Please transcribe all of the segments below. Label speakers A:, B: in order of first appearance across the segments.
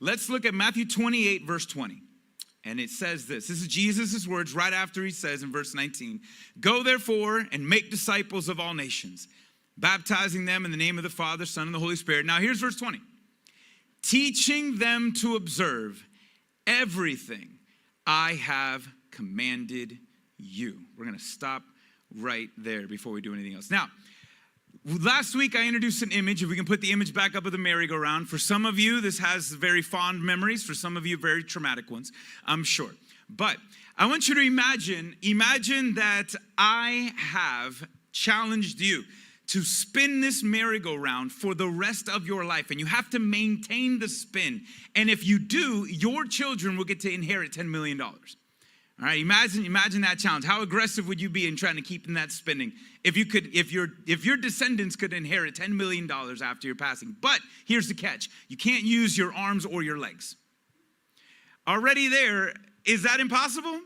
A: Let's look at Matthew 28, verse 20. And it says this. This is Jesus' words right after he says in verse 19, "Go therefore and make disciples of all nations, baptizing them in the name of the Father, Son, and the Holy Spirit." Now here's verse 20. "Teaching them to observe everything I have commanded you." We're going to stop right there before we do anything else. Now, last week I introduced an image. If we can put the image back up of the merry-go-round. For some of you, this has very fond memories. For some of you, very traumatic ones, I'm sure. But I want you to imagine that I have challenged you to spin this merry-go-round for the rest of your life. And you have to maintain the spin. And if you do, your children will get to inherit $10 million. All right, imagine that challenge. How aggressive would you be in trying to keep that spinning? If your descendants could inherit $10 million after your passing. But here's the catch. You can't use your arms or your legs. Already there, is that impossible?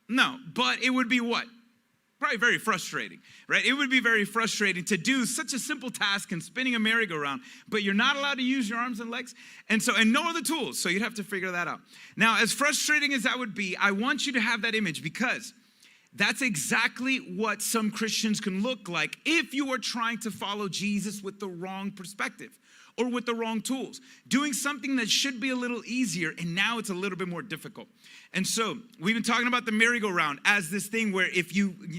A: No, but it would be what? Probably very frustrating, right? It would be very frustrating to do such a simple task in spinning a merry-go-round, but you're not allowed to use your arms and legs, and no other tools, so you'd have to figure that out. Now, as frustrating as that would be, I want you to have that image because that's exactly what some Christians can look like if you are trying to follow Jesus with the wrong perspective or with the wrong tools. Doing something that should be a little easier, and now it's a little bit more difficult. And so we've been talking about the merry-go-round as this thing where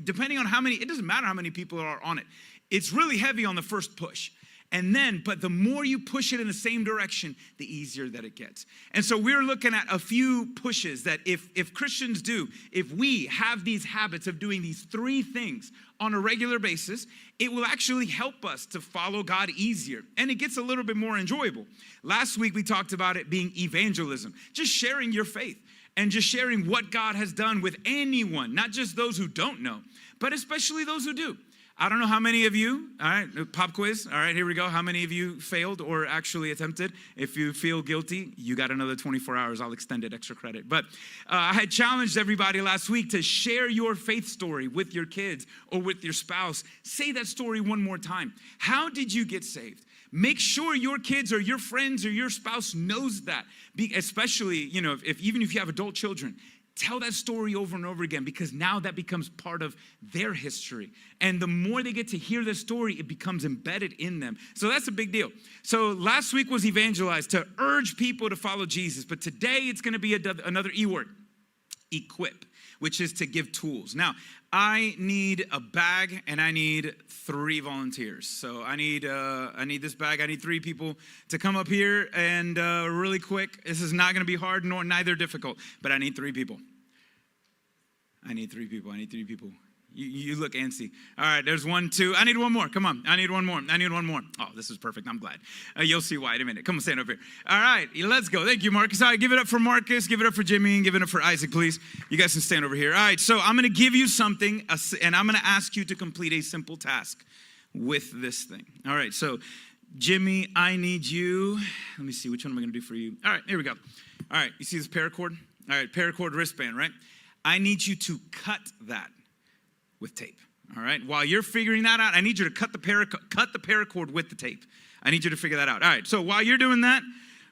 A: depending on how many, it doesn't matter how many people are on it. It's really heavy on the first push. But the more you push it in the same direction, the easier that it gets. And so we're looking at a few pushes that if Christians do, if we have these habits of doing these three things on a regular basis, it will actually help us to follow God easier. And it gets a little bit more enjoyable. Last week we talked about it being evangelism, just sharing your faith and just sharing what God has done with anyone, not just those who don't know, but especially those who do. I don't know how many of you, all right, pop quiz. All right, here we go. How many of you failed or actually attempted? If you feel guilty, you got another 24 hours. I'll extend it, extra credit. But I had challenged everybody last week to share your faith story with your kids or with your spouse. Say that story one more time. How did you get saved? Make sure your kids or your friends or your spouse knows that. Especially, even if you have adult children. Tell that story over and over again because now that becomes part of their history. And the more they get to hear the story, it becomes embedded in them. So that's a big deal. So last week was evangelize, to urge people to follow Jesus. But today it's going to be another E word, equip, which is to give tools. Now, I need a bag and I need 3 volunteers. So I need this bag. I need 3 people to come up here and really quick. This is not going to be hard nor neither difficult, but I need 3 people. I need 3 people. You look antsy. All right, there's 1, 2. I need 1 more. Come on. I need 1 more. Oh, this is perfect. I'm glad. You'll see why in a minute. Come on, stand over here. All right, let's go. Thank you, Marcus. All right, give it up for Marcus. Give it up for Jimmy. And give it up for Isaac, please. You guys can stand over here. All right, so I'm going to give you something, and I'm going to ask you to complete a simple task with this thing. All right, so Jimmy, I need you. Let me see. Which one am I going to do for you? All right, here we go. All right, you see this paracord? All right, paracord wristband, right? I need you to cut that with tape, all right? While you're figuring that out, I need you to cut the paracord with the tape. I need you to figure that out. All right, so while you're doing that,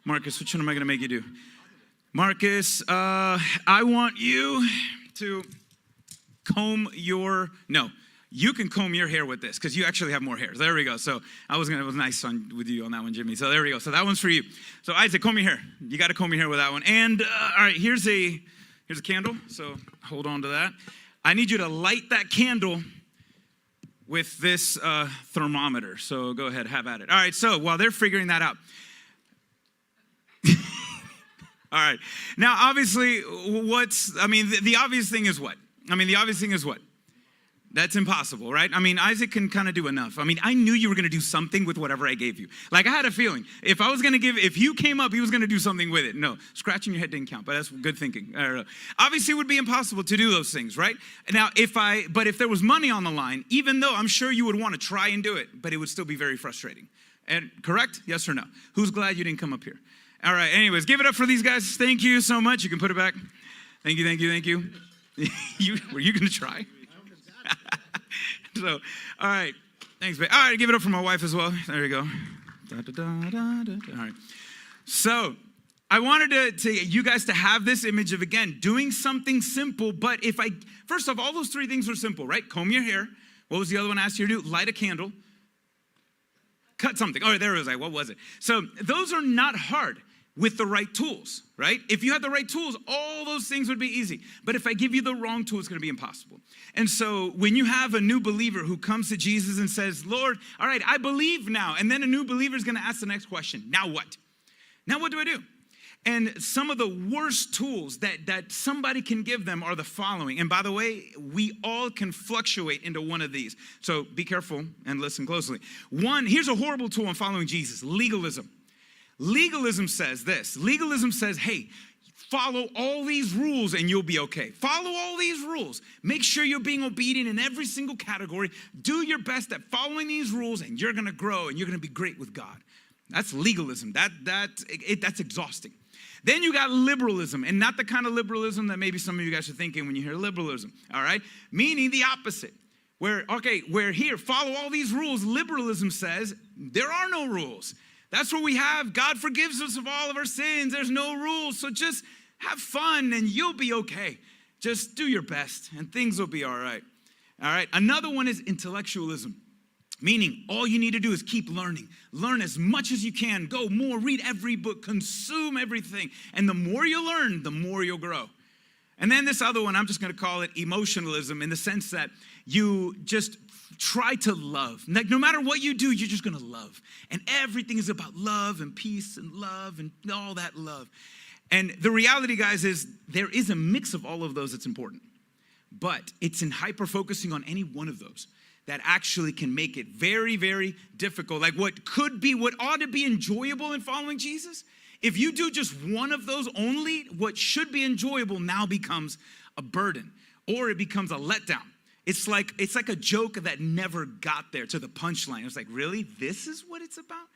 A: Marcus, which one am I going to make you do? Marcus, I want you to you can comb your hair with this because you actually have more hair. So there we go. So it was nice with you on that one, Jimmy. So there we go. So that one's for you. So Isaac, comb your hair. You got to comb your hair with that one. And all right, here's a candle. So hold on to that. I need you to light that candle with this thermometer. So go ahead, have at it. All right, so while they're figuring that out. All right. Now, obviously, the obvious thing is what? The obvious thing is what? That's impossible, right? Isaac can kind of do enough. I knew you were going to do something with whatever I gave you. Like, I had a feeling. If you came up, he was going to do something with it. No, scratching your head didn't count, but that's good thinking. Obviously, it would be impossible to do those things, right? Now, if there was money on the line, even though I'm sure you would want to try and do it, but it would still be very frustrating. And correct? Yes or no? Who's glad you didn't come up here? All right, anyways, give it up for these guys. Thank you so much. You can put it back. Thank you. Were you going to try? So, all right. Thanks, babe. All right, give it up for my wife as well. There you go. All right. So, I wanted to you guys to have this image of, again, doing something simple. But first off, all those three things are simple, right? Comb your hair. What was the other one I asked you to do? Light a candle. Cut something. Oh, there it was. What was it? So those are not hard with the right tools, right? If you had the right tools, all those things would be easy. But if I give you the wrong tool, it's going to be impossible. And so when you have a new believer who comes to Jesus and says, Lord, all right, I believe now. And then a new believer is going to ask the next question. Now what? Now what do I do? And some of the worst tools that somebody can give them are the following. And by the way, we all can fluctuate into one of these. So be careful and listen closely. One, here's a horrible tool on following Jesus: legalism. Legalism says this. Legalism says, hey, follow all these rules and you'll be okay. Follow all these rules. Make sure you're being obedient in every single category. Do your best at following these rules and you're going to grow and you're going to be great with God. That's legalism. That's exhausting. Then you got liberalism, and not the kind of liberalism that maybe some of you guys are thinking when you hear liberalism, all right? Meaning the opposite. Where here, follow all these rules. Liberalism says there are no rules. That's where we have God forgives us of all of our sins. There's no rules, so just have fun and you'll be okay. Just do your best and things will be all right. All right, another one is intellectualism. Meaning all you need to do is keep learning. Learn as much as you can. Go more, read every book, consume everything. And the more you learn, the more you'll grow. And then this other one, I'm just going to call it emotionalism, in the sense that you just try to love. Like no matter what you do, you're just going to love. And everything is about love and peace and love and all that love. And the reality, guys, is there is a mix of all of those that's important. But it's in hyper-focusing on any one of those that actually can make it very, very difficult. Like what ought to be enjoyable in following Jesus, if you do just one of those only, what should be enjoyable now becomes a burden, or it becomes a letdown. It's like a joke that never got there to the punchline. It's like, really? This is what it's about?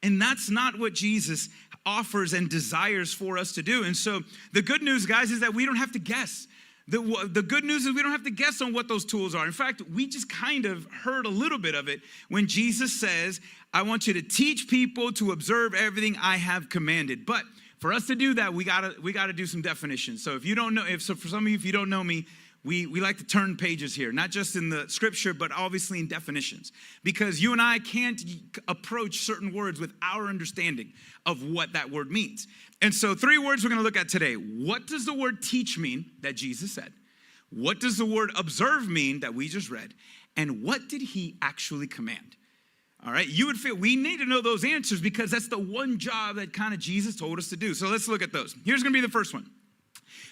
A: And that's not what Jesus offers and desires for us to do. And so the good news, guys, is that we don't have to guess. The good news is we don't have to guess on what those tools are. In fact, we just kind of heard a little bit of it when Jesus says, I want you to teach people to observe everything I have commanded. But for us to do that, we gotta do some definitions. So for some of you, if you don't know me, we like to turn pages here, not just in the scripture, but obviously in definitions. Because you and I can't approach certain words with our understanding of what that word means. And so 3 words we're going to look at today. What does the word teach mean that Jesus said? What does the word observe mean that we just read? And what did he actually command? All right, you would feel we need to know those answers because that's the one job that kind of Jesus told us to do. So let's look at those. Here's going to be the first one.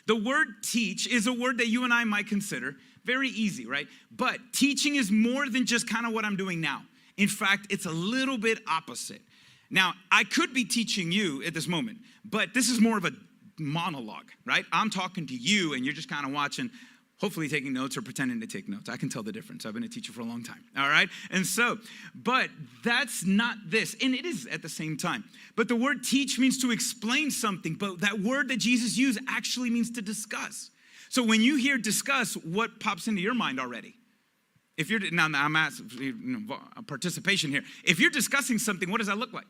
A: The word teach is a word that you and I might consider very easy, right? But teaching is more than just kind of what I'm doing now. In fact, it's a little bit opposite. Now, I could be teaching you at this moment, but this is more of a monologue, right? I'm talking to you and you're just kind of watching, hopefully taking notes or pretending to take notes. I can tell the difference. I've been a teacher for a long time, all right? And so, but that's not this, and it is at the same time. But the word teach means to explain something, but that word that Jesus used actually means to discuss. So when you hear discuss, what pops into your mind already? If you're, now I'm asking participation here. If you're discussing something, what does that look like?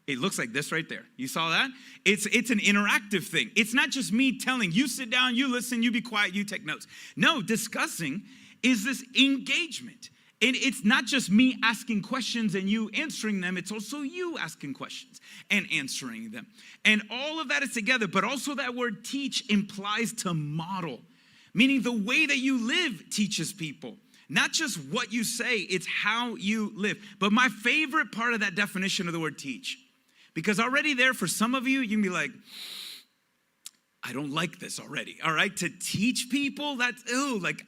A: It looks like this right there. You saw that? It's an interactive thing. It's not just me telling you sit down, you listen, you be quiet, you take notes. No, discussing is this engagement. And it's not just me asking questions and you answering them. It's also you asking questions and answering them. And all of that is together. But also that word teach implies to model. Meaning the way that you live teaches people. Not just what you say, it's how you live. But my favorite part of that definition of the word teach, because already there for some of you, you can be like, I don't like this already, all right? To teach people, that's,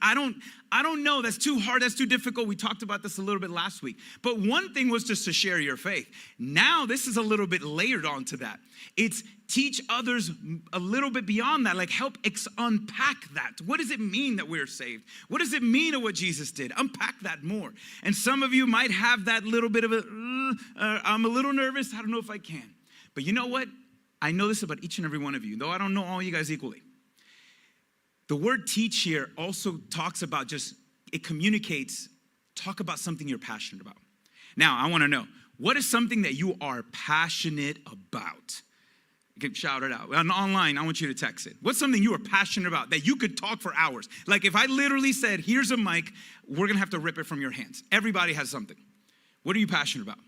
A: I don't know, that's too hard, that's too difficult. We talked about this a little bit last week. But one thing was just to share your faith. Now this is a little bit layered onto that. It's teach others a little bit beyond that, like help unpack that. What does it mean that we're saved? What does it mean of what Jesus did? Unpack that more. And some of you might have that little bit of I'm a little nervous, I don't know if I can. But you know what? I know this about each and every one of you, though I don't know all you guys equally. The word teach here also talks about it communicates, talk about something you're passionate about. Now, I want to know, What is something that you are passionate about? You can shout it out. Online, I want you to text it. What's something you are passionate about that you could talk for hours? Like if I literally said, here's a mic, we're going to have to rip it from your hands. Everybody has something. What are you passionate about?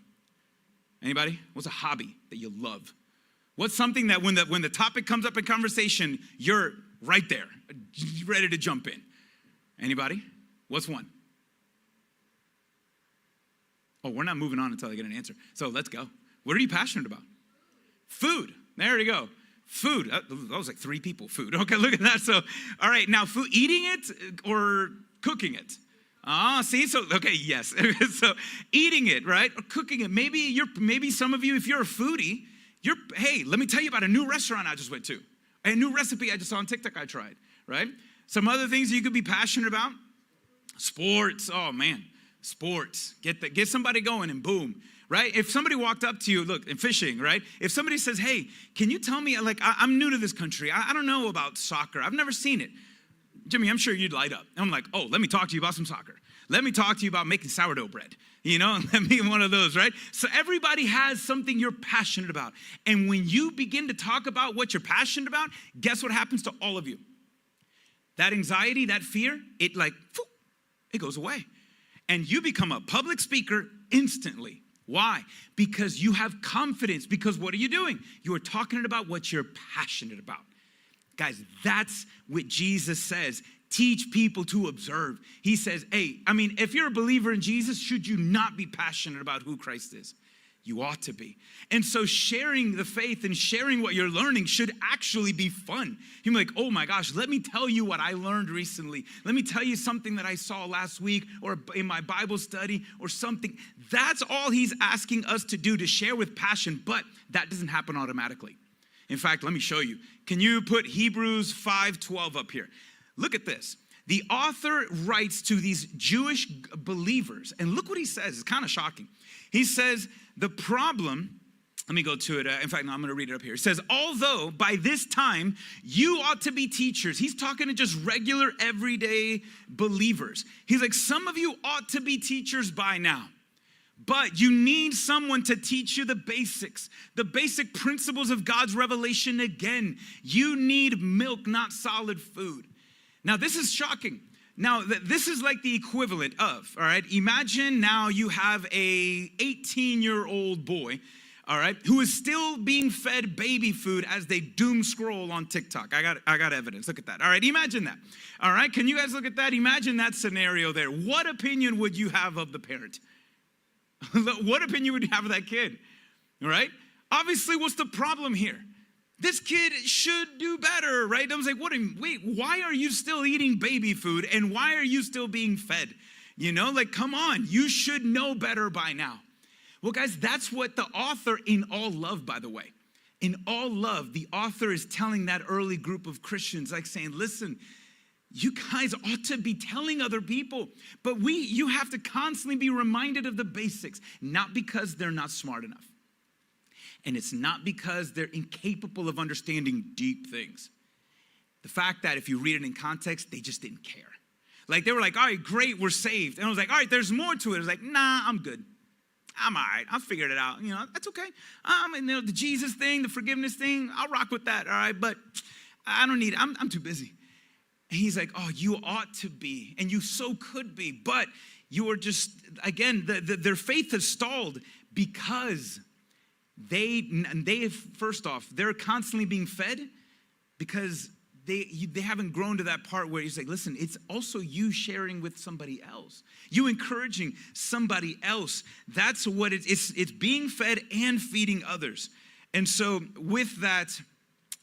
A: Anybody? What's a hobby that you love? What's something that when the topic comes up in conversation, you're right there, ready to jump in? Anybody? What's one? Oh, we're not moving on until I get an answer. So let's go. What are you passionate about? Food. There you go. Food. That was like 3 people. Food. Okay, look at that. So, all right, now food, eating it or cooking it? See, so, okay, yes. So eating it, right? Or cooking it. Maybe some of you, if you're a foodie, hey, let me tell you about a new restaurant I just went to. A new recipe I just saw on TikTok I tried, right? Some other things you could be passionate about. Sports. Oh, man. Sports. Get somebody going and boom. Right? If somebody walked up to you, look, in fishing, right? If somebody says, hey, can you tell me, like, I'm new to this country. I don't know about soccer. I've never seen it. Jimmy, I'm sure you'd light up. I'm like, oh, let me talk to you about some soccer. Let me talk to you about making sourdough bread. Let me one of those, right? So everybody has something you're passionate about. And when you begin to talk about what you're passionate about, guess what happens to all of you? That anxiety, that fear, it goes away. And you become a public speaker instantly. Why? Because you have confidence. Because what are you doing? You are talking about what you're passionate about. Guys, that's what Jesus says. Teach people to observe. He says, hey, if you're a believer in Jesus, should you not be passionate about who Christ is? You ought to be. And so sharing the faith and sharing what you're learning should actually be fun. You're like, oh my gosh, let me tell you what I learned recently. Let me tell you something that I saw last week or in my Bible study or something. That's all he's asking us to do, to share with passion, but that doesn't happen automatically. In fact, let me show you. Can you put Hebrews 5:12 up here? Look at this. The author writes to these Jewish believers, and look what he says. It's kind of shocking. He says, the problem, let me go to it. In fact, no, I'm going to read it up here. It says, although by this time you ought to be teachers. He's talking to just regular, everyday believers. He's like, some of you ought to be teachers by now. But you need someone to teach you the basics, the basic principles of God's revelation again. You need milk, not solid food. Now, this is shocking. Now, this is like the equivalent of, all right, imagine now you have a 18-year-old boy, all right, who is still being fed baby food as they doom scroll on TikTok. I got evidence. Look at that. All right, imagine that. All right, can you guys look at that? Imagine that scenario there. What opinion would you have of the parent? What opinion would you have of that kid? All right? Obviously, what's the problem here? This kid should do better, right? I was like, wait, why are you still eating baby food and why are you still being fed? Come on, you should know better by now. Well, guys, that's what the author, in all love, by the way, in all love, the author is telling that early group of Christians, like saying, listen, you guys ought to be telling other people, but you have to constantly be reminded of the basics, not because they're not smart enough. And it's not because they're incapable of understanding deep things. The fact that if you read it in context, they just didn't care. Like they were like, all right, great, we're saved. And I was like, all right, there's more to it. I was like, nah, I'm good. I'm all right. I figured it out. That's okay. The Jesus thing, the forgiveness thing, I'll rock with that. All right, but I don't need it. I'm too busy. And he's like, oh, you ought to be, and you so could be, but you are just, again, their faith has stalled because they first off, they're constantly being fed because they haven't grown to that part where he's like, listen, it's also you sharing with somebody else. You encouraging somebody else. That's what it's being fed and feeding others. And so with that,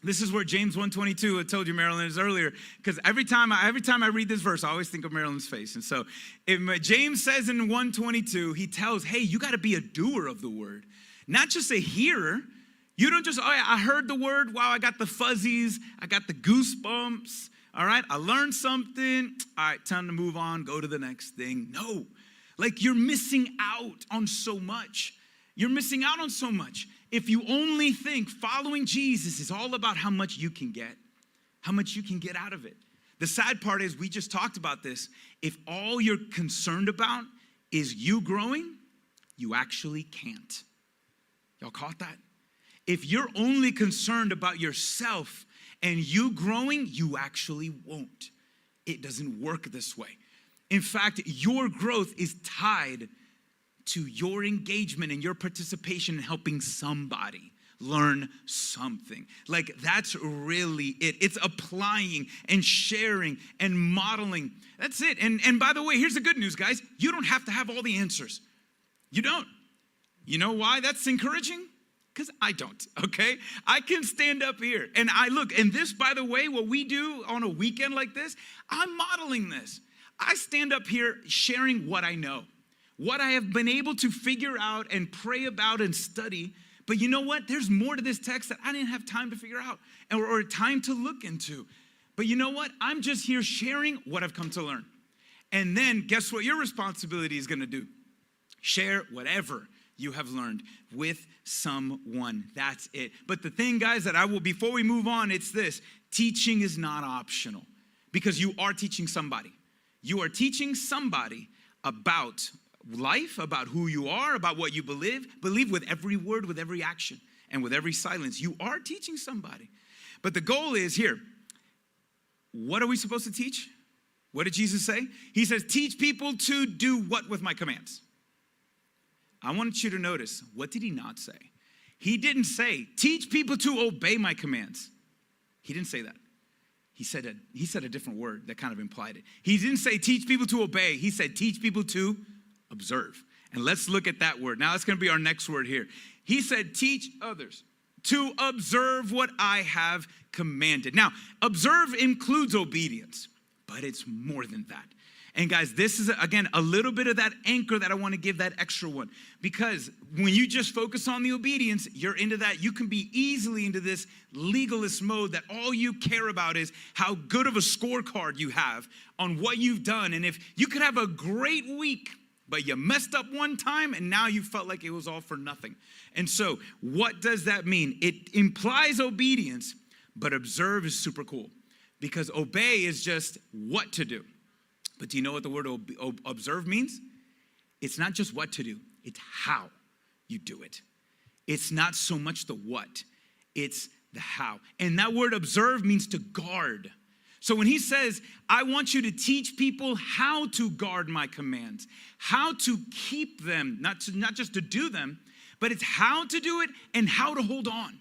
A: this is where James 1:22, I told you Marilyn is earlier, because every time I read this verse, I always think of Marilyn's face. And so if James says in 1:22, he tells, hey, you got to be a doer of the word, not just a hearer. You don't just, I heard the word, wow, I got the fuzzies, I got the goosebumps, all right, I learned something, all right, time to move on, go to the next thing. No, like you're missing out on so much. You're missing out on so much. If you only think following Jesus is all about how much you can get out of it. The sad part is we just talked about this. If all you're concerned about is you growing, you actually can't. Y'all caught that? If you're only concerned about yourself and you growing, you actually won't. It doesn't work this way. In fact, your growth is tied to your engagement and your participation in helping somebody learn something. Like, that's really it. It's applying and sharing and modeling. That's it. And by the way, here's the good news, guys. You don't have to have all the answers. You don't. You know why that's encouraging? Because I don't, okay? I can stand up here and I look, and this, by the way, what we do on a weekend like this, I'm modeling this. I stand up here sharing what I know, what I have been able to figure out and pray about and study. But you know what? There's more to this text that I didn't have time to figure out or time to look into. But you know what? I'm just here sharing what I've come to learn. And then guess what your responsibility is going to do? Share whatever you have learned with someone. That's it. But the thing, guys, that before we move on, it's this. Teaching is not optional because you are teaching somebody. You are teaching somebody about life, about who you are, about what you believe with every word, with every action, and with every silence. You are teaching somebody. But the goal is here. What are we supposed to teach? What did Jesus say? He says, teach people to do what with my commands? I want you to notice, what did he not say? He didn't say, teach people to obey my commands. He didn't say that. He said a different word that kind of implied it. He didn't say teach people to obey. He said teach people to observe. And let's look at that word. Now that's going to be our next word here. He said teach others to observe what I have commanded. Now, observe includes obedience, but it's more than that. And guys, this is, again, a little bit of that anchor that I want to give, that extra one. Because when you just focus on the obedience, you're into that. You can be easily into this legalist mode that all you care about is how good of a scorecard you have on what you've done. And if you could have a great week, but you messed up one time and now you felt like it was all for nothing. And so what does that mean? It implies obedience, but observe is super cool. Because obey is just what to do. But do you know what the word observe means? It's not just what to do. It's how you do it. It's not so much the what. It's the how. And that word observe means to guard. So when he says, I want you to teach people how to guard my commands, how to keep them, not just to do them, but it's how to do it and how to hold on.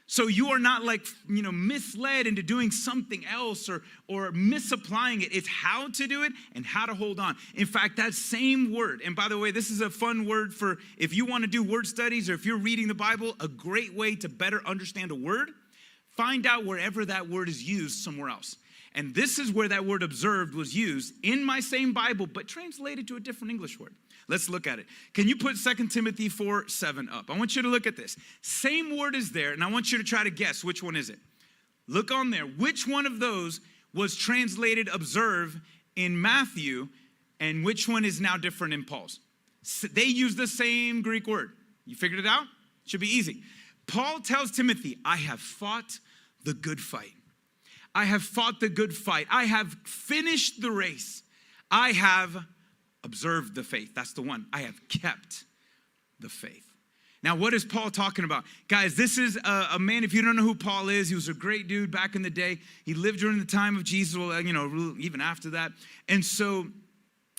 A: So you are not misled into doing something else or misapplying it. It's how to do it and how to hold on. In fact, that same word, and by the way, this is a fun word for if you want to do word studies or if you're reading the Bible, a great way to better understand a word, find out wherever that word is used somewhere else. And this is where that word observed was used in my same Bible, but translated to a different English word. Let's look at it. Can you put 2 Timothy 4:7 up? I want you to look at this. Same word is there, and I want you to try to guess which one is it. Look on there. Which one of those was translated observe in Matthew, and which one is now different in Paul's? They use the same Greek word. You figured it out? Should be easy. Paul tells Timothy, I have fought the good fight. I have fought the good fight. I have finished the race. I have observed the faith. That's the one. I have kept the faith. Now, what is Paul talking about? Guys, this is a man, if you don't know who Paul is, he was a great dude back in the day. He lived during the time of Jesus, even after that. And so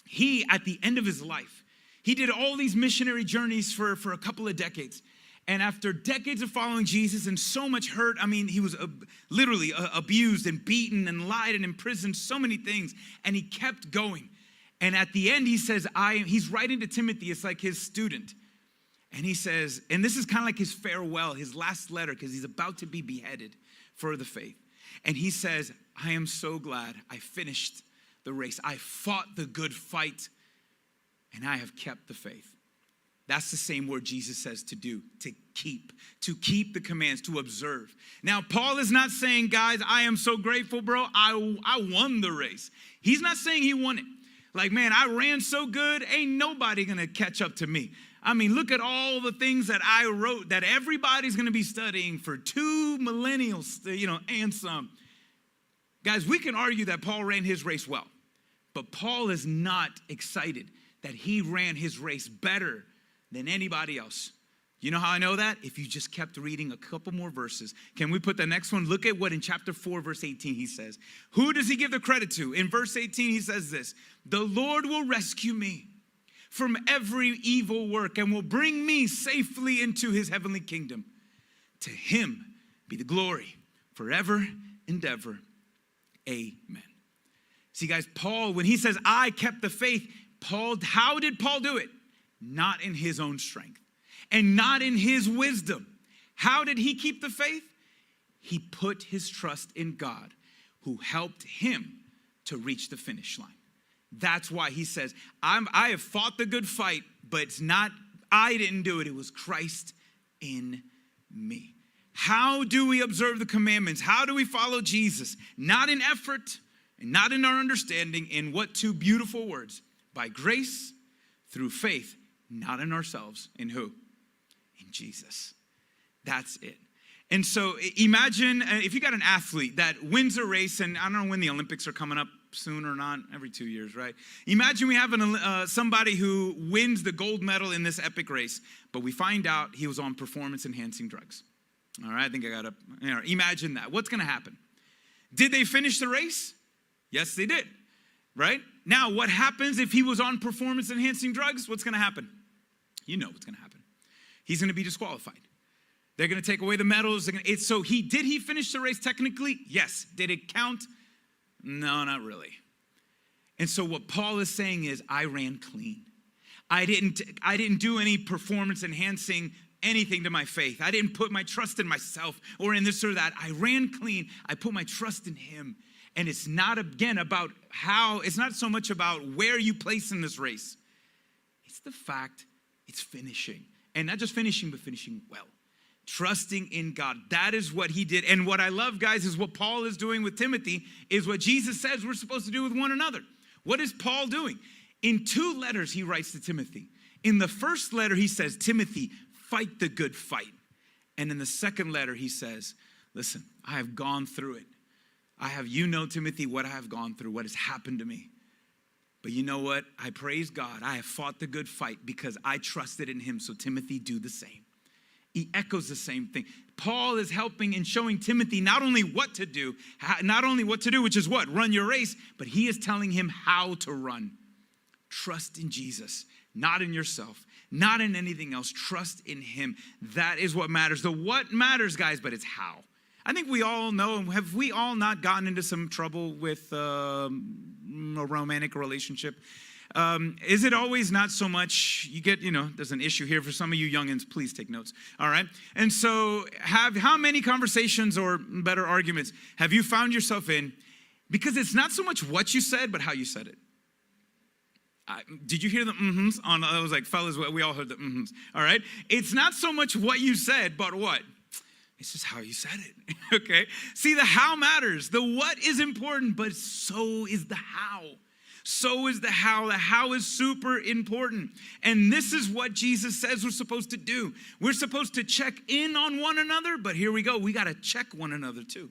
A: he, at the end of his life, he did all these missionary journeys for a couple of decades. And after decades of following Jesus and so much hurt, he was literally abused and beaten and lied and imprisoned, so many things. And he kept going. And at the end, he says, he's writing to Timothy. It's like his student. And he says, and this is kind of like his farewell, his last letter, because he's about to be beheaded for the faith. And he says, I am so glad I finished the race. I fought the good fight, and I have kept the faith. That's the same word Jesus says to do, to keep the commands, to observe. Now, Paul is not saying, guys, I am so grateful, bro. I won the race. He's not saying he won it. Like, man, I ran so good, ain't nobody going to catch up to me. Look at all the things that I wrote that everybody's going to be studying for 2 millennials, and some. Guys, we can argue that Paul ran his race well, but Paul is not excited that he ran his race better than anybody else. You know how I know that? If you just kept reading a couple more verses. Can we put the next one? Look at what in chapter 4, verse 18 he says. Who does he give the credit to? In verse 18 he says this, the Lord will rescue me from every evil work and will bring me safely into his heavenly kingdom. To him be the glory forever and ever. Amen. See, guys, Paul, when he says, I kept the faith, how did Paul do it? Not in his own strength and not in his wisdom. How did he keep the faith? He put his trust in God, who helped him to reach the finish line. That's why he says, I have fought the good fight, but it's not, I didn't do it. It was Christ in me. How do we observe the commandments? How do we follow Jesus? Not in effort and not in our understanding. In what two beautiful words? By grace, through faith, not in ourselves. In who? In Jesus. That's it. And so imagine if you got an athlete that wins a race, and I don't know when the Olympics are coming up soon or not, every 2 years, right? Imagine we have somebody who wins the gold medal in this epic race, but we find out he was on performance-enhancing drugs. All right, I think I got to, imagine that. What's going to happen? Did they finish the race? Yes, they did, right? Now, what happens if he was on performance-enhancing drugs? What's going to happen? You know what's going to happen. He's going to be disqualified. They're going to take away the medals. Did he finish the race technically? Yes. Did it count? No, not really. And so what Paul is saying is, I ran clean. I didn't do any performance-enhancing anything to my faith. I didn't put my trust in myself or in this or that. I ran clean. I put my trust in him. And it's not, again, about it's not so much about where you place in this race. It's the fact it's finishing. And not just finishing, but finishing well. Trusting in God. That is what he did. And what I love, guys, is what Paul is doing with Timothy is what Jesus says we're supposed to do with one another. What is Paul doing? In 2 letters he writes to Timothy. In the first letter he says, Timothy, fight the good fight. And in the second letter he says, listen, I have gone through it. Timothy, what I have gone through, what has happened to me. But you know what? I praise God. I have fought the good fight because I trusted in him. So Timothy, do the same. He echoes the same thing. Paul is helping and showing Timothy not only what to do, which is what? Run your race, but he is telling him how to run. Trust in Jesus, not in yourself, not in anything else. Trust in him. That is what matters. The what matters, guys, but it's how. I think we all know, have we all not gotten into some trouble with a romantic relationship? Is it always not so much, there's an issue here for some of you youngins, please take notes, all right? And so how many conversations or better arguments have you found yourself in? Because it's not so much what you said, but how you said it. Did you hear the mm-hms? I was like, fellas, we all heard the mm-hms, all right? It's not so much what you said, but what? It's just how you said it, okay? See, the how matters. The what is important, but so is the how. So is the how. The how is super important. And this is what Jesus says we're supposed to do. We're supposed to check in on one another, but here we go. We got to check one another too.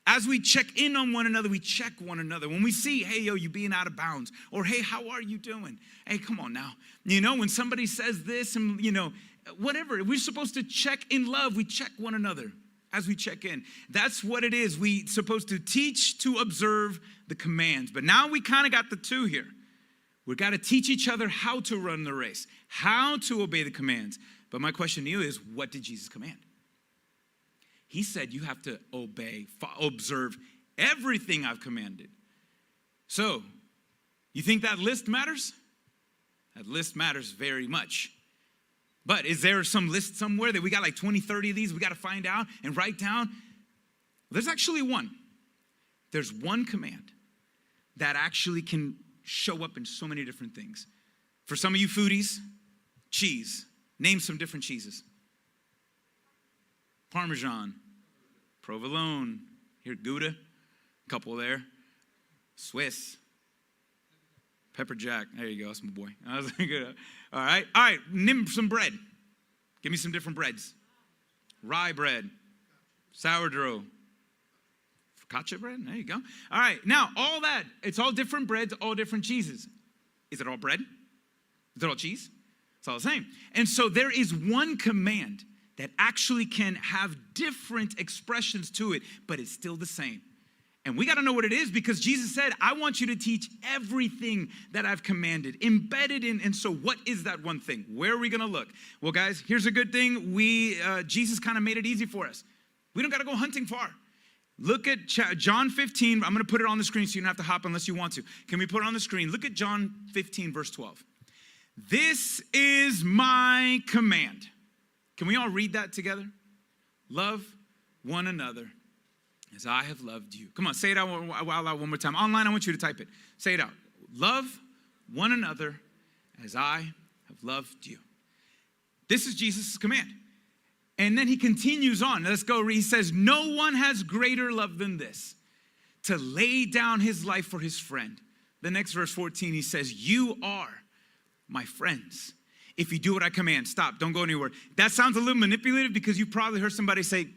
A: As we check in on one another, we check one another. When we see, hey, yo, you being out of bounds, or hey, how are you doing? Hey, come on now. When somebody says this and, whatever, we're supposed to check in love. We check one another as we check in. That's what it is. We're supposed to teach to observe the commands. But now we kind of got the 2 here. We've got to teach each other how to run the race, how to obey the commands. But my question to you is, what did Jesus command? He said you have to observe everything I've commanded. So, you think that list matters? That list matters very much. But is there some list somewhere that we got like 20, 30 of these we got to find out and write down? There's actually one. There's one command that actually can show up in so many different things. For some of you foodies, cheese. Name some different cheeses. Parmesan, provolone, here Gouda, a couple there. Swiss, pepper jack. There you go, that's my boy. I was like, all right, name some bread. Give me some different breads. Rye bread, sourdough, focaccia bread. There you go. All right, now all that, it's all different breads, all different cheeses. Is it all bread? Is it all cheese? It's all the same. And so there is one command that actually can have different expressions to it, but it's still the same. And we got to know what it is, because Jesus said, I want you to teach everything that I've commanded, embedded in. And so what is that one thing? Where are we going to look? Well, guys, here's a good thing. Jesus kind of made it easy for us. We don't got to go hunting far. Look at John 15. I'm going to put it on the screen so you don't have to hop unless you want to. Can we put it on the screen? Look at John 15, verse 12. This is my command. Can we all read that together? Love one another as I have loved you. Come on, say it out loud one more time. Online, I want you to type it. Say it out. Love one another as I have loved you. This is Jesus' command. And then he continues on. Let's go. He says, no one has greater love than this, to lay down his life for his friend. The next verse 14, he says, you are my friends if you do what I command. Stop. Don't go anywhere. That sounds a little manipulative, because you probably heard somebody say,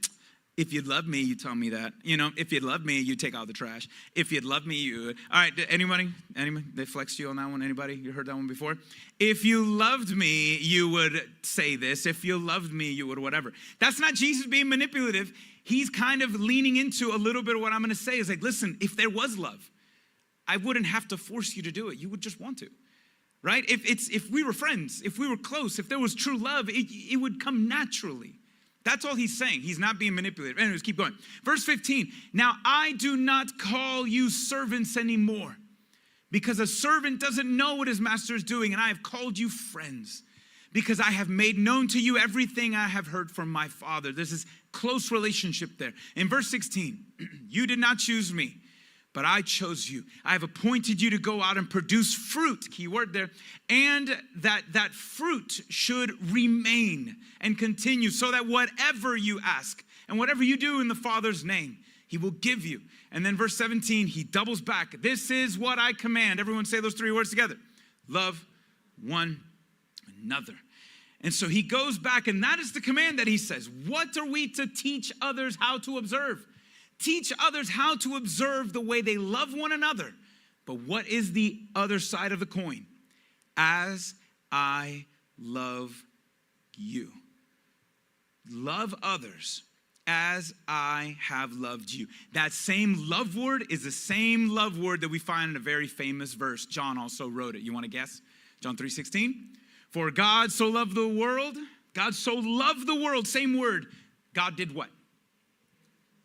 A: if you'd love me, you tell me that. You know, if you'd love me, you take out the trash. If you'd love me, you would. All right, anybody? They flexed you on that one? Anybody? You heard that one before? If you loved me, you would say this. If you loved me, you would whatever. That's not Jesus being manipulative. He's kind of leaning into a little bit of what I'm going to say. Is like, listen, if there was love, I wouldn't have to force you to do it. You would just want to. Right? If we were friends, if we were close, if there was true love, it would come naturally. That's all he's saying. He's not being manipulative. Anyways, keep going. Verse 15. Now I do not call you servants anymore, because a servant doesn't know what his master is doing, and I have called you friends, because I have made known to you everything I have heard from my Father. There's this close relationship there. In verse 16, you did not choose me, but I chose you. I have appointed you to go out and produce fruit, key word there, and that fruit should remain and continue, so that whatever you ask and whatever you do in the Father's name, he will give you. And then verse 17, he doubles back. This is what I command. Everyone say those three words together. Love one another. And so he goes back, and that is the command that he says. What are we to teach others how to observe? Teach others how to observe the way they love one another. But what is the other side of the coin? As I love you. Love others as I have loved you. That same love word is the same love word that we find in a very famous verse. John also wrote it. You want to guess? John 3:16. For God so loved the world. God so loved the world. Same word. God did what?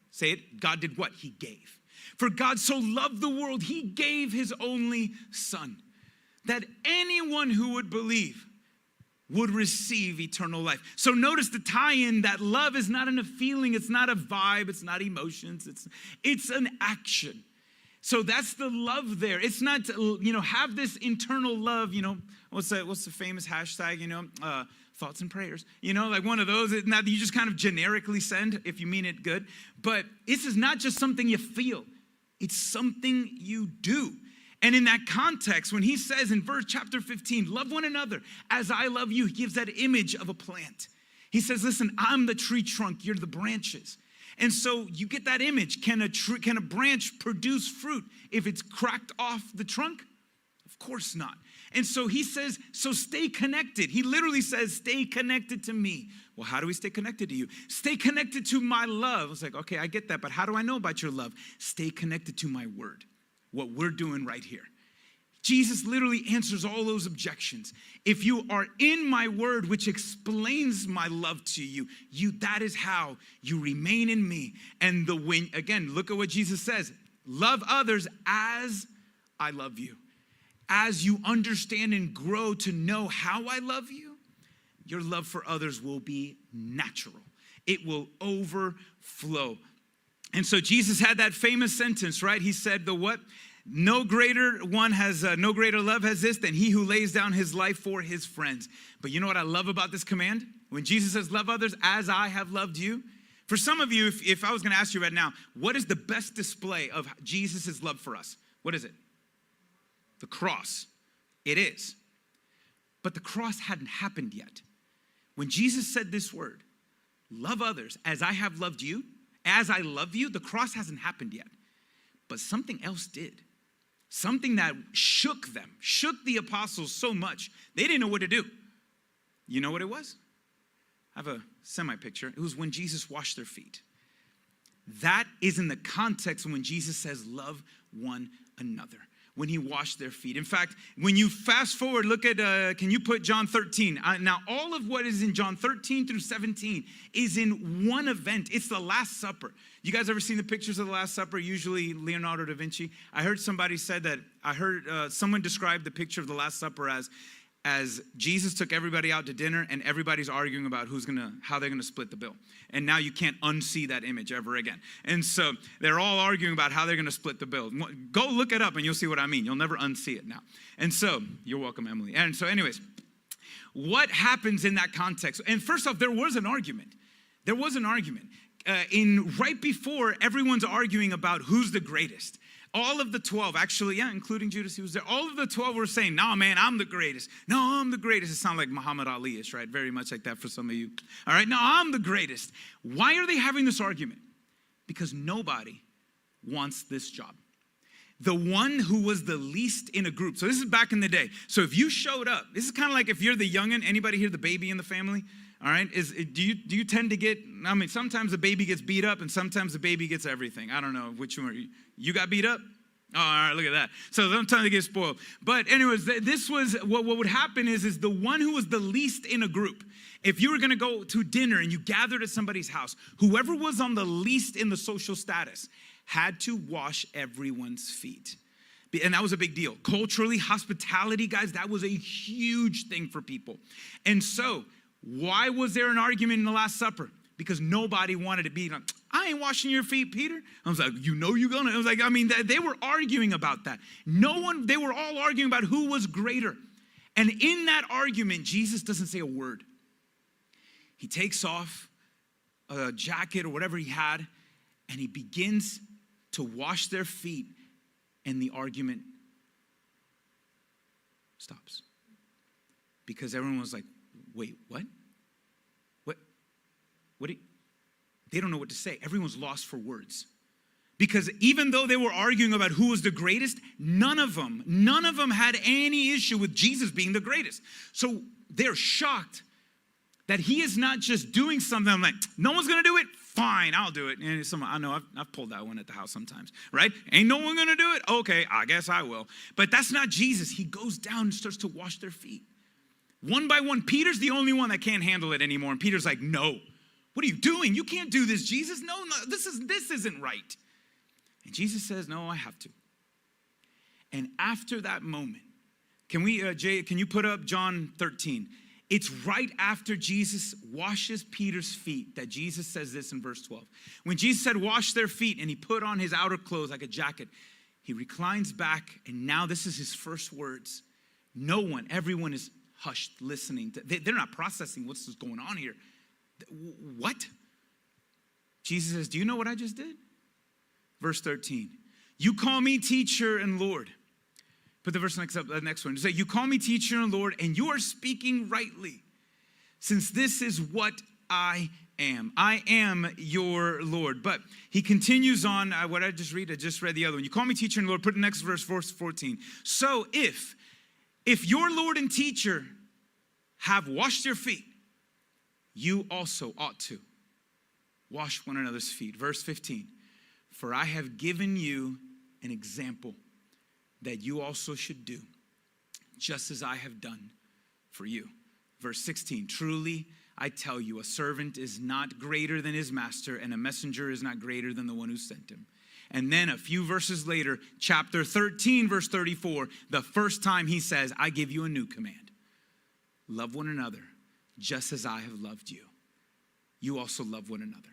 A: Say it. God did what? He gave. For God so loved the world, he gave his only son, that anyone who would believe would receive eternal life. So notice the tie-in that love is not in a feeling, it's not a vibe, it's not emotions, it's an action. So that's the love there. It's not, have this internal love, what's the famous hashtag, thoughts and prayers, like one of those that you just kind of generically send if you mean it good. But this is not just something you feel. It's something you do. And in that context, when he says in chapter 15, love one another as I love you, he gives that image of a plant. He says, listen, I'm the tree trunk, you're the branches. And so you get that image. Can a branch produce fruit if it's cracked off the trunk? Of course not. And so he says, so stay connected. He literally says, stay connected to me. Well, how do we stay connected to you? Stay connected to my love. It's like, okay, I get that, but how do I know about your love? Stay connected to my word, what we're doing right here. Jesus literally answers all those objections. If you are in my word, which explains my love to you, that is how you remain in me. And again, look at what Jesus says. Love others as I love you. As you understand and grow to know how I love you, your love for others will be natural. It will overflow. And so Jesus had that famous sentence, right? He said the what? No greater love has this than he who lays down his life for his friends. But you know what I love about this command? When Jesus says, love others as I have loved you. For some of you, if I was going to ask you right now, what is the best display of Jesus' love for us? What is it? The cross. It is. But the cross hadn't happened yet. When Jesus said this word, love others as I have loved you, as I love you, the cross hasn't happened yet. But something else did. Something that shook the apostles so much, they didn't know what to do. You know what it was? I have a semi-picture. It was when Jesus washed their feet. That is in the context when Jesus says, love one another. When he washed their feet. In fact, when you fast forward, look at, can you put John 13? Now, all of what is in John 13 through 17 is in one event. It's the Last Supper. You guys ever seen the pictures of the Last Supper? Usually Leonardo da Vinci. I heard somebody said that, someone described the picture of the Last Supper as Jesus took everybody out to dinner and everybody's arguing about how they're gonna split the bill. And now you can't unsee that image ever again. And so they're all arguing about how they're gonna split the bill. Go look it up and you'll see what I mean. You'll never unsee it now. And so, you're welcome, Emily. And so anyways, what happens in that context? And first off, there was an argument. There was an argument. Right before, everyone's arguing about who's the greatest. All of the 12, actually, yeah, including Judas, he was there. All of the 12 were saying, no, man, I'm the greatest. No, I'm the greatest. It sounds like Muhammad Ali-ish, right? Very much like that for some of you. All right, no, I'm the greatest. Why are they having this argument? Because nobody wants this job. The one who was the least in a group. So this is back in the day. So if you showed up, this is kind of like if you're the youngin', anybody here the baby in the family? All right, do you tend to get, sometimes the baby gets beat up and sometimes the baby gets everything. I don't know which one. You got beat up? Oh, all right, look at that. So sometimes they get spoiled. But anyways, this was, what would happen is the one who was the least in a group. If you were going to go to dinner and you gathered at somebody's house, whoever was on the least in the social status had to wash everyone's feet. And that was a big deal. Culturally, hospitality, guys, that was a huge thing for people. And so, why was there an argument in the Last Supper? Because nobody wanted to be like, I ain't washing your feet, Peter. I was like, you know you're gonna. I was like, they were arguing about that. They were all arguing about who was greater. And in that argument, Jesus doesn't say a word. He takes off a jacket or whatever he had, and he begins to wash their feet, and the argument stops. Because everyone was like, wait, what? They don't know what to say. Everyone's lost for words. Because even though they were arguing about who was the greatest, none of them had any issue with Jesus being the greatest. So they're shocked that he is not just doing something. I'm like, no one's going to do it? Fine, I'll do it. And I know I've pulled that one at the house sometimes, right? Ain't no one going to do it? Okay, I guess I will. But that's not Jesus. He goes down and starts to wash their feet. One by one, Peter's the only one that can't handle it anymore. And Peter's like, no. What are you doing? You can't do this, Jesus. No, this isn't right. And Jesus says, no, I have to. And after that moment, Jay, can you put up John 13? It's right after Jesus washes Peter's feet that Jesus says this in verse 12. When Jesus said, wash their feet, and he put on his outer clothes like a jacket, he reclines back, and now this is his first words. Everyone is hushed, listening. They're not processing what's going on here. What? Jesus says, do you know what I just did? Verse 13. You call me teacher and Lord. Put the verse next one. Say, you call me teacher and Lord, and you are speaking rightly, since this is what I am. I am your Lord. But he continues on. What I just read the other one. You call me teacher and Lord. Put the next verse 14. So if your Lord and teacher have washed your feet, you also ought to wash one another's feet. Verse 15, for I have given you an example that you also should do, just as I have done for you. Verse 16, truly I tell you, a servant is not greater than his master, and a messenger is not greater than the one who sent him. And then a few verses later, chapter 13, verse 34, the first time he says, I give you a new command. Love one another. Just as I have loved you, you also love one another.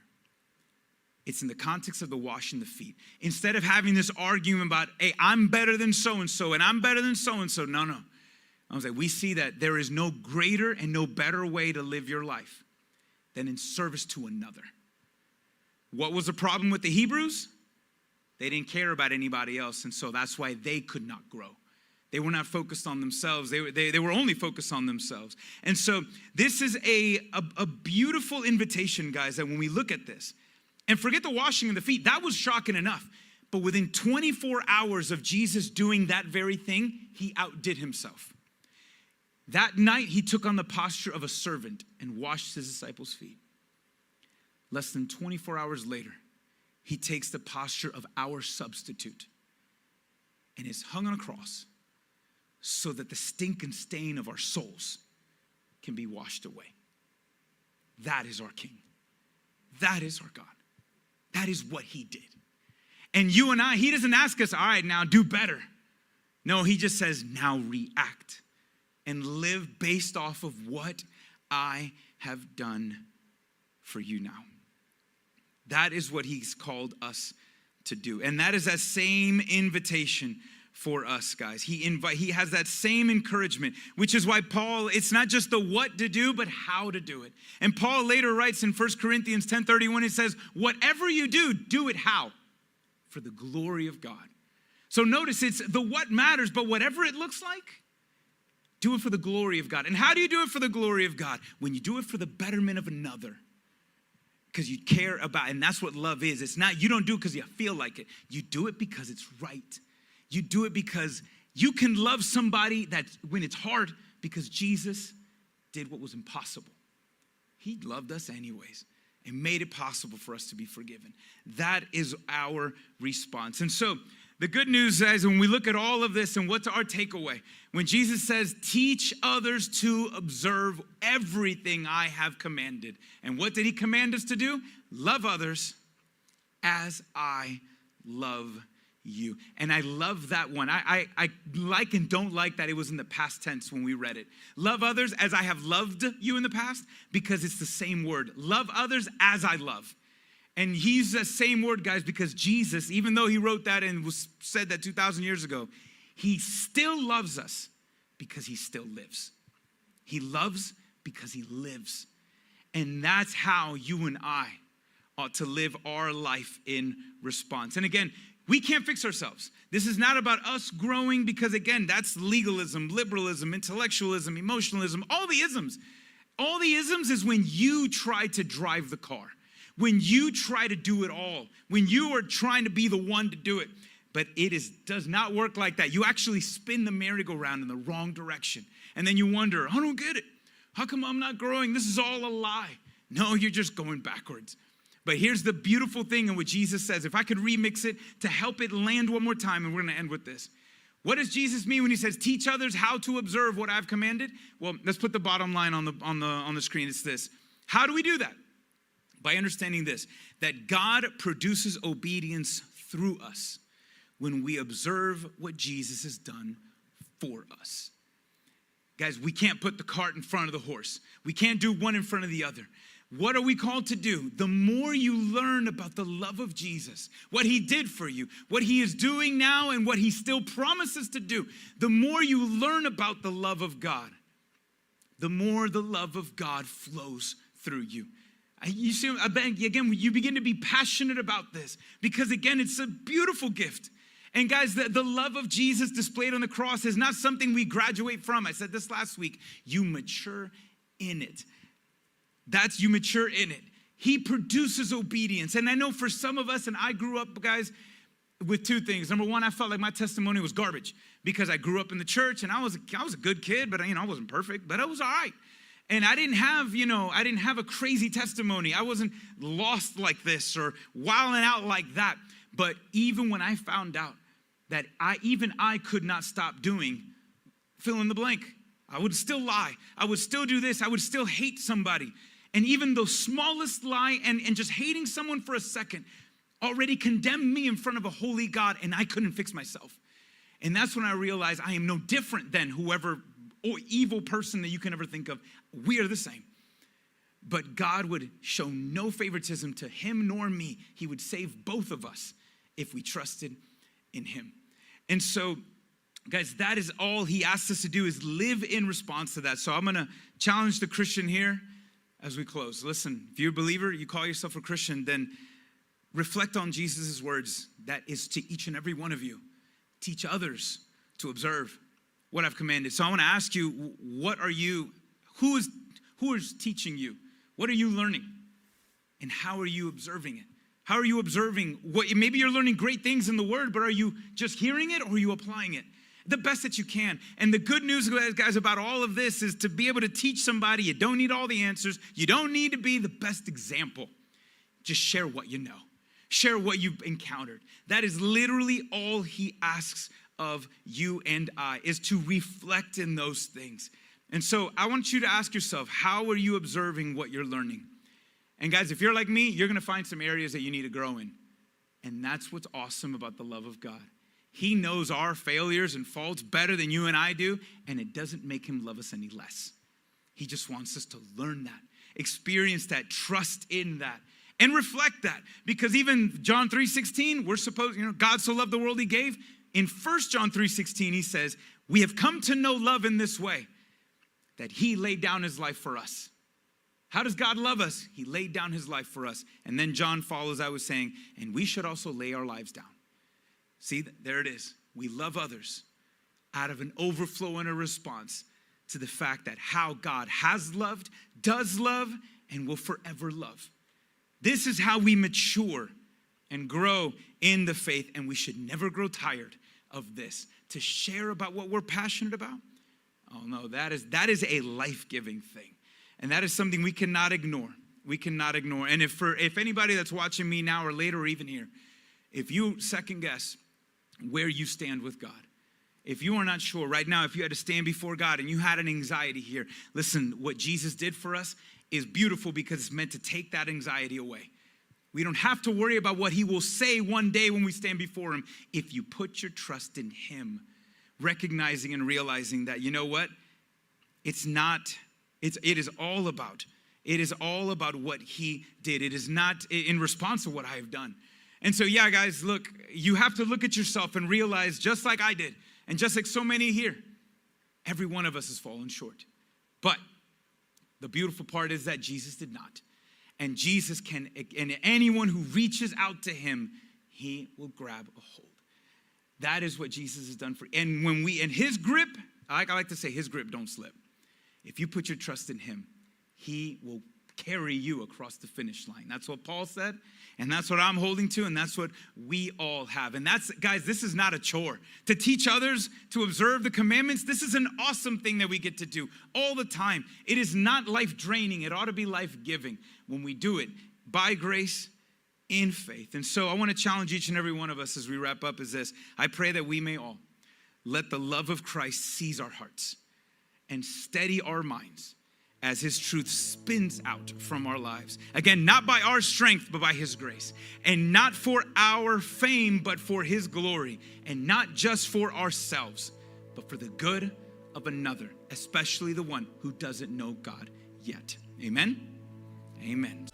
A: It's in the context of the washing the feet. Instead of having this argument about, hey, I'm better than so-and-so, and I'm better than so-and-so. No. I was like, we see that there is no greater and no better way to live your life than in service to another. What was the problem with the Hebrews? They didn't care about anybody else, and so that's why they could not grow. They were not focused on themselves. They were only focused on themselves. And so this is a beautiful invitation, guys, that when we look at this, and forget the washing of the feet, that was shocking enough. But within 24 hours of Jesus doing that very thing, he outdid himself. That night, he took on the posture of a servant and washed his disciples' feet. Less than 24 hours later, he takes the posture of our substitute and is hung on a cross so that the stink and stain of our souls can be washed away. That is our King. That is our God. That is what he did. And you and I, he doesn't ask us, all right, now do better. No, he just says, now react and live based off of what I have done for you now. That is what he's called us to do. And that is that same invitation for us, guys. He has that same encouragement, which is why Paul, it's not just the what to do, but how to do it. And Paul later writes in 1 Corinthians 10:31, he says, whatever you do, do it how? For the glory of God. So notice it's the what matters, but whatever it looks like, do it for the glory of God. And how do you do it for the glory of God? When you do it for the betterment of another. Because you care about, and that's what love is. It's not, you don't do it because you feel like it. You do it because it's right. You do it because you can love somebody that when it's hard, because Jesus did what was impossible. He loved us anyways and made it possible for us to be forgiven. That is our response. And so the good news is when we look at all of this and what's our takeaway, when Jesus says, teach others to observe everything I have commanded. And what did he command us to do? Love others as I love you. And I love that one. I like and don't like that it was in the past tense when we read it. Love others as I have loved you in the past, because it's the same word. Love others as I love. And he's the same word, guys, because Jesus, even though he wrote that and said that 2,000 years ago, he still loves us because he still lives. He loves because he lives. And that's how you and I ought to live our life in response. And again, we can't fix ourselves. This is not about us growing because, again, that's legalism, liberalism, intellectualism, emotionalism, all the isms. All the isms is when you try to drive the car, when you try to do it all, when you are trying to be the one to do it. But it does not work like that. You actually spin the merry-go-round in the wrong direction. And then you wonder, I don't get it. How come I'm not growing? This is all a lie. No, you're just going backwards. But here's the beautiful thing in what Jesus says. If I could remix it to help it land one more time, and we're going to end with this. What does Jesus mean when he says, teach others how to observe what I've commanded? Well, let's put the bottom line on the screen. It's this. How do we do that? By understanding this, that God produces obedience through us when we observe what Jesus has done for us. Guys, we can't put the cart in front of the horse. We can't do one in front of the other. What are we called to do? The more you learn about the love of Jesus, what he did for you, what he is doing now, and what he still promises to do, the more you learn about the love of God, the more the love of God flows through you. You see, again, you begin to be passionate about this because, again, it's a beautiful gift. And guys, the love of Jesus displayed on the cross is not something we graduate from. I said this last week. You mature in it. You mature in it. He produces obedience. And I know for some of us, and I grew up, guys, with two things. Number one, I felt like my testimony was garbage because I grew up in the church and I was a good kid, but I wasn't perfect, but I was all right. And I didn't have a crazy testimony. I wasn't lost like this or wilding out like that. But even when I found out that I could not stop doing fill in the blank, I would still lie. I would still do this. I would still hate somebody. And even the smallest lie and just hating someone for a second already condemned me in front of a holy God, and I couldn't fix myself. And that's when I realized I am no different than whoever or evil person that you can ever think of. We are the same. But God would show no favoritism to him nor me. He would save both of us if we trusted in him. And so, guys, that is all he asks us to do, is live in response to that. So I'm going to challenge the Christian here as we close. Listen, if you're a believer, you call yourself a Christian, then reflect on Jesus' words that is to each and every one of you. Teach others to observe what I've commanded. So I want to ask you, who is teaching you? What are you learning? And how are you observing it? How are you observing maybe you're learning great things in the word, but are you just hearing it or are you applying it? the best that you can. And the good news, guys, about all of this is to be able to teach somebody. You don't need all the answers. You don't need to be the best example. Just share what you know. Share what you've encountered. That is literally all he asks of you and I, is to reflect in those things. And so I want you to ask yourself, how are you observing what you're learning? And guys, if you're like me, you're going to find some areas that you need to grow in. And that's what's awesome about the love of God. He knows our failures and faults better than you and I do, and it doesn't make him love us any less. He just wants us to learn that, experience that, trust in that, and reflect that. Because even John 3:16, we're supposed, God so loved the world he gave. In 1 John 3:16, he says, we have come to know love in this way, that he laid down his life for us. How does God love us? He laid down his life for us. And then John follows, I was saying, and we should also lay our lives down. See, there it is. We love others out of an overflow and a response to the fact that how God has loved, does love, and will forever love. This is how we mature and grow in the faith, and we should never grow tired of this. To share about what we're passionate about, oh no, that is a life-giving thing. And that is something we cannot ignore. We cannot ignore. And if anybody that's watching me now or later or even here, if you second guess where you stand with God, if you are not sure right now, if you had to stand before God and you had an anxiety here, listen, what Jesus did for us is beautiful because it's meant to take that anxiety away. We don't have to worry about what he will say one day when we stand before him. If you put your trust in him, recognizing and realizing that, you know what? It is all about what he did. It is not in response to what I have done. And so, yeah, guys, look, you have to look at yourself and realize, just like I did, and just like so many here, every one of us has fallen short. But the beautiful part is that Jesus did not. And Jesus can, and anyone who reaches out to him, he will grab a hold. That is what Jesus has done for, and when we, and his grip, I like to say his grip don't slip. If you put your trust in him, he will carry you across the finish line. That's what Paul said, and that's what I'm holding to, and that's what we all have. And that's, guys, this is not a chore. To teach others to observe the commandments, this is an awesome thing that we get to do all the time. It is not life-draining. It ought to be life-giving when we do it by grace, in faith. And so I want to challenge each and every one of us as we wrap up is this. I pray that we may all let the love of Christ seize our hearts and steady our minds as his truth spins out from our lives. Again, not by our strength, but by his grace. And not for our fame, but for his glory. And not just for ourselves, but for the good of another, especially the one who doesn't know God yet. Amen? Amen.